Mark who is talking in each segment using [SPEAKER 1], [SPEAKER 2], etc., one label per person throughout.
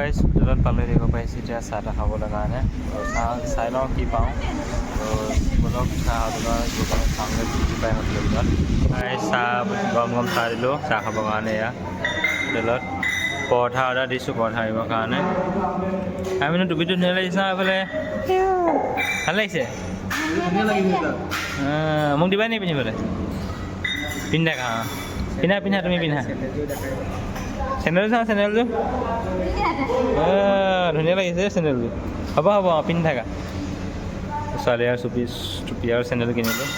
[SPEAKER 1] Guys হোটেলত পালে দিব পাৰিছোঁ এতিয়া চাহ তাহ খাবলৈ কাৰণে চাহ চাই লওঁ কি পাওঁ বলক চাহ হোটেলৰ দোকানত চাওঁগৈ কি পায় হোটেলত চাহ গৰম গৰম চাহ দিলোঁ চাহ খাবৰ কাৰণে এয়া হোটেলত পৰঠা অৰ্ডাৰ দিছোঁ পৰঠা আনিবৰ কাৰণে আমি টুপিটো ধুনীয়া লাগিছে এইফালে ভাল লাগিছে মোক দিবা নি পিন্ধিবলৈ পিন্ধা পিন্ধা তুমি পিন্ধা চেনেলযোৰ চাওঁ চেনেলযোৰ ধুনীয়া লাগিছে চেনেলযোৰ হ'ব পিন্ধি থাকা ছোৱালী আৰু টুপি আৰু চেনেল কিনিলোঁ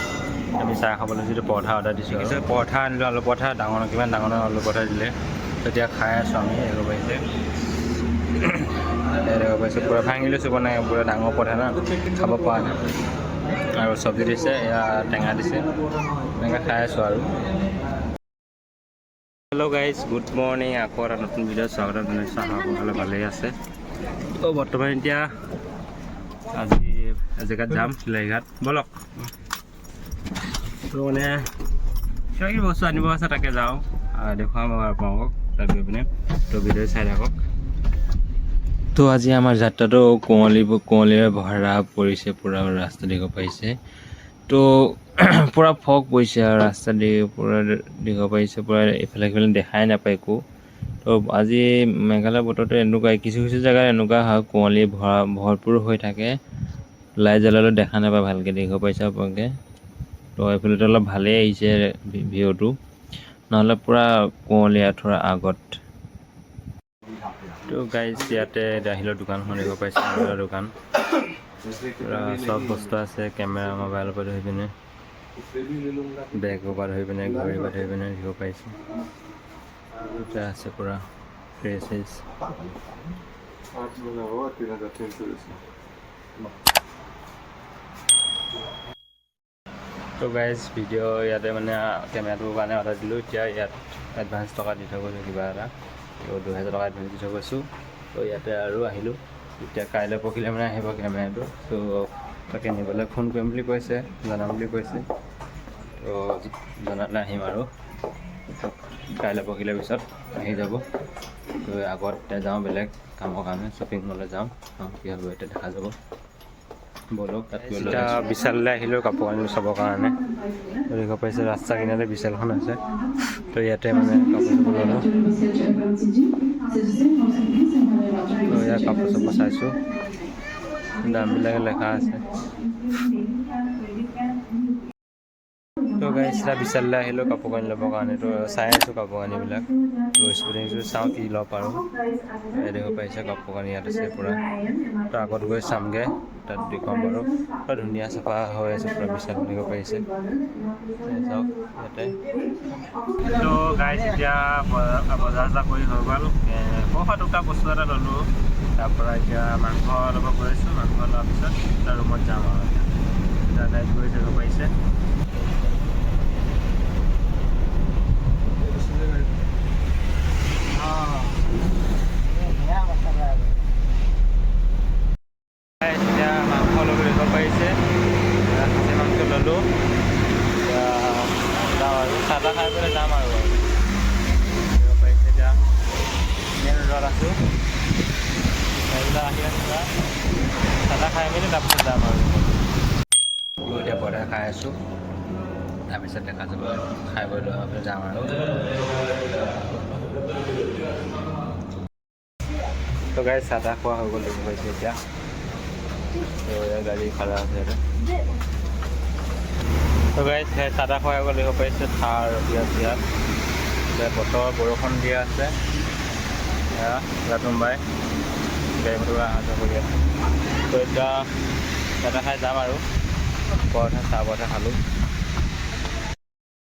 [SPEAKER 1] আমি চাহ খাবলৈ যিটো পৰঠা অৰ্ডাৰ দিছোঁ পৰঠা আনিলোঁ আলু পৰঠা ডাঙৰ কিমান ডাঙৰ আলু পৰঠা দিলে তেতিয়া খাই আছোঁ আমি এৰিব পাৰিছে পূৰা ভাঙি লৈছোঁ বনাই পূৰা ডাঙৰ পৰঠা না খাব পৰা নাই আৰু চব্জি দিছে এয়া টেঙা দিছে এনেকৈ খাই আছোঁ আৰু হেল্ল' গাইজ গুড মৰ্ণিং আকৌ এটা নতুন ভিডিঅ' স্বাগতম জনাইছোঁ আপোনালোকে ভালেই আছে তো বৰ্তমান এতিয়া আজি এজেগাত যাম চিলাইঘাট বলক তো মানে কিবা কিবি বস্তু আনিব আছে তাকে যাওঁ দেখুৱাম আপোনালোকক তাত গৈ পিনে তো ভিডিঅ' চাই থাকক তো আজি আমাৰ যাত্ৰাটো কুঁৱলীৰে ভৰা পৰিছে পূৰা ৰাস্তা দিব পাৰিছে তো পূৰা ফগ পৰিছে আৰু ৰাস্তা দি পূৰা দিব পাৰিছে পূৰা ইফালে সিফালে দেখাই নাপায় একো তো আজি মেঘালয় বতৰটো এনেকুৱাই কিছু জেগাত এনেকুৱা হয় কুঁৱলী ভৰপূৰ হৈ থাকে লাইট জ্বলালেও দেখা নাপায় ভালকৈ দেখিব পাৰিছে আপোনালোকে তো এইফালেতো অলপ ভালেই আহিছে ভিউটো নহ'লে পূৰা কুঁৱলী থোৰা আগত তো গাইজ ইয়াতে আহিলোঁ দোকানখন দিব পাৰিছে দোকান চব বস্তু আছে কেমেৰা মোবাইলৰ পৰা ধৰি পিনে বেগৰ পৰা ধৰি পিনে ঘড়ীৰ পৰা ধৰি পিনে দিব পাৰিছোঁ এতিয়া আছে পূৰা ফ্ৰেছ তো গাইজ ভিডিঅ' ইয়াতে মানে কেমেৰাটোৰ কাৰণে অৰ্ডাৰ দিলোঁ এতিয়া ইয়াত এডভান্স টকা দি থৈ গৈছোঁ কিবা এটা 2000 টকা এডভান্স দি থৈ গৈছোঁ তো ইয়াতে আৰু আহিলোঁ এতিয়া কাইলৈ পৰহিলৈ মানে আহিব কেমেৰাটো তো তাকে নিবলৈ ফোন কৰিম বুলি কৈছে জনাম বুলি কৈছে তো জনালে আহিম আৰু কাইলৈ পৰহিলৈ পিছত আহি যাব তো আগত এতিয়া যাওঁ বেলেগ কামৰ কাৰণে শ্বপিং মললৈ যাওঁ কি হ'ব এতিয়া দেখা যাব বলক তাত এতিয়া বিশাললৈ আহিলোঁ কাপোৰ আনিলোঁ চাবৰ কাৰণে দেখিব পাৰিছে ৰাস্তা কিনাৰে বিশালখন আছে তো ইয়াতে মানে কাপোৰ চাপোৰ ল'লোঁ তো ইয়াৰ কাপোৰ চাপোৰ চাইছোঁ দামবিলাকে লেখা আছে তো গাইজ এতিয়া বিশাললৈ আহিলোঁ কাপোৰ কানি ল'বৰ কাৰণে তো চাই আছোঁ কাপোৰ কানিবিলাক তো স্পৰ্টিংযোৰ চাওঁ কি ল'ব পাৰোঁ দেখিব পাৰিছে কাপোৰ কানি ইয়াত আছে পূৰা তো আগত গৈ চামগৈ তাত দেখুৱাম বাৰু পূৰা ধুনীয়া চাফা হৈ আছে পূৰা বিশাল দেখিব পাৰিছে চাওক ইয়াতে তো গাইজ এতিয়া বজাৰ চজাৰ কৰি হৈ গ'ল সৰু দুটা বস্তু এটা ল'লোঁ তাৰপৰা এতিয়া মাংস ল'ব গৈ আছোঁ মাংস লোৱাৰ পিছত এটা ৰুমত যাম আৰু এতিয়া গাইজ গৈ থাকিব পাৰিছে এতিয়া মাংস ল'ব দিব পাৰিছে খাচী মাংস ল'লোঁ এতিয়া যাওঁ আৰু চাহ তাহ খাই পেলাই যাম আৰু দিব পাৰিছে এতিয়া মেইন ৰোডত আছোঁ এইবিলাক আহি আছোঁ চাহ তাহ খাই মেলি তাৰপিছত যাম আৰু এতিয়া পৰঠা খাই আছোঁ তাৰপিছত দেখা যাব খাই বৈ লৈ যাম আৰু তো গাড়ী চাহ তাহ খোৱা হৈ গ'ল দেখি পাইছে এতিয়া তো ইয়াৰ গাড়ী খাৰা আছে ইয়াতে তো গাড়ী চাহ তাহ খোৱা হৈ গ'ল দেখিব পাৰিছে থাৰ ৰখি আছে ইয়াত এতিয়া বৰষুণ দিয়া আছে এয়া ৰাতুম্বাই গাড়ী মটৰ অহা যোৱা কৰি আছে তো এতিয়া চাহ তাহ খাই যাম আৰু পৰঠা চাহ পৰঠা খালোঁ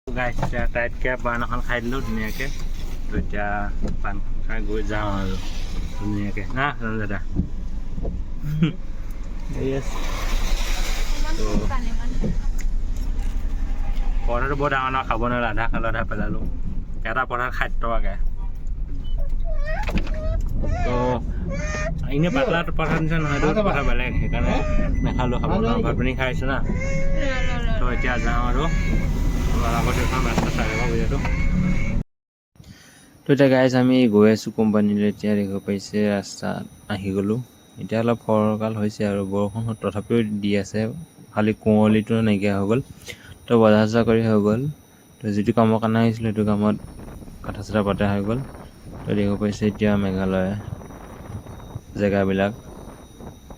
[SPEAKER 1] গাড়ী এতিয়া টাইটকৈ পাণ এখন খাই দিলোঁ ধুনীয়াকৈ তো এতিয়া পাণ খাই গৈ যাওঁ আৰু ধুনীয়াকৈ না দাদা তো পৰঠাটো বৰ ডাঙৰ ডাঙৰ খাব নোৱাৰে আধা খালোঁ আধা পেলালোঁ এটা পৰঠা 60 টকাকৈ তো এনেই পাতলা পৰঠা নিচিনা নহয়তো পৰঠা বেলেগ সেইকাৰণে নাখালোঁ খাব নোৱাৰোঁ ভাত পানী খাই আছোঁ না তো এতিয়া যাওঁ আৰু আগতে এখন ৰাস্তা চাই ল'ব বুজাটো তো এতিয়া গাইজ আমি গৈ আছোঁ কোম্পানীলৈ। এতিয়া দেখিব পাইছে ৰাস্তাত আহি গ'লোঁ। এতিয়া অলপ ফৰকাল হৈছে আৰু বৰষুণ তথাপিও দি আছে, খালি কুঁৱলীটো নাইকিয়া হৈ গ'ল। তো বজাৰ চজাৰ কৰি হৈ গ'ল। তো যিটো কামৰ কাৰণে আহিছিলোঁ সেইটো কামত কথা চথা পতা হৈ গ'ল। তো দেখিব পাইছে এতিয়া মেঘালয় জেগাবিলাক।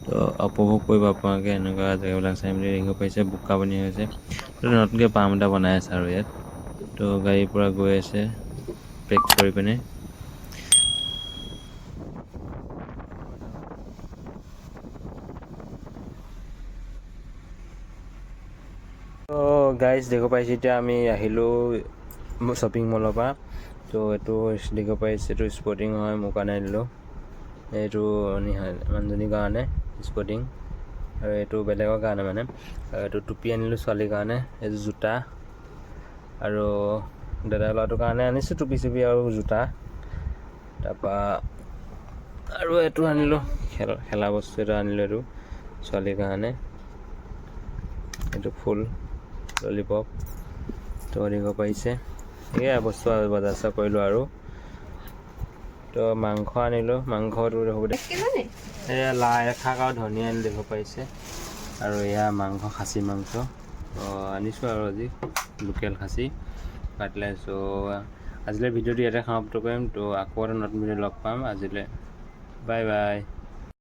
[SPEAKER 1] তো উপভোগ কৰিব আপোনালোকে এনেকুৱা জেগাবিলাক চাই মেলি দেখিব পাইছে বোকা পানী হৈছে। তো নতুনকৈ পাম এটা বনাই আছে আৰু ইয়াত। তো গাড়ীৰ পৰা গৈ আছে পেক কৰি পিনে। তো গাইজ দেখিব পাইছে এতিয়া আমি আহিলোঁ শ্বপিং মলৰ পৰা। তো এইটো দেখিব পাইছে এইটো স্পৰ্টিং হয়, মোৰ কাৰণে আনিলোঁ। এইটো মানুহজনীৰ কাৰণে স্পৰ্টিং, আৰু এইটো বেলেগৰ কাৰণে মানে। আৰু এইটো টুপি আনিলোঁ ছোৱালীৰ কাৰণে, এইটো জোতা, আৰু দাদা ল'ৰাটোৰ কাৰণে আনিছোঁ টুপি চুপি আৰু জোতা। তাৰপৰা আৰু এইটো আনিলোঁ খেলা বস্তু এটা আনিলোঁ, এইটো ছোৱালীৰ কাৰণে, এইটো ফুল ললিপপ। তো দিব পাৰিছে এয়া বস্তু আৰু বজাৰ চজাৰ কৰিলোঁ। আৰু তো মাংস আনিলোঁ, মাংসটো দেখোঁ এয়া লাই শাক আৰু ধনিয়া আনি দিব পাৰিছে। আৰু এয়া মাংস খাচী মাংস আনিছোঁ আৰু আজি লোকেল খাচী কাটলাই। চ' আজিলৈ ভিডিঅ'টো ইয়াতে সমাপ্ত কৰিম। তো আকৌ এটা নতুন ভিডিঅ' লগ পাম। আজিলৈ বাই বাই।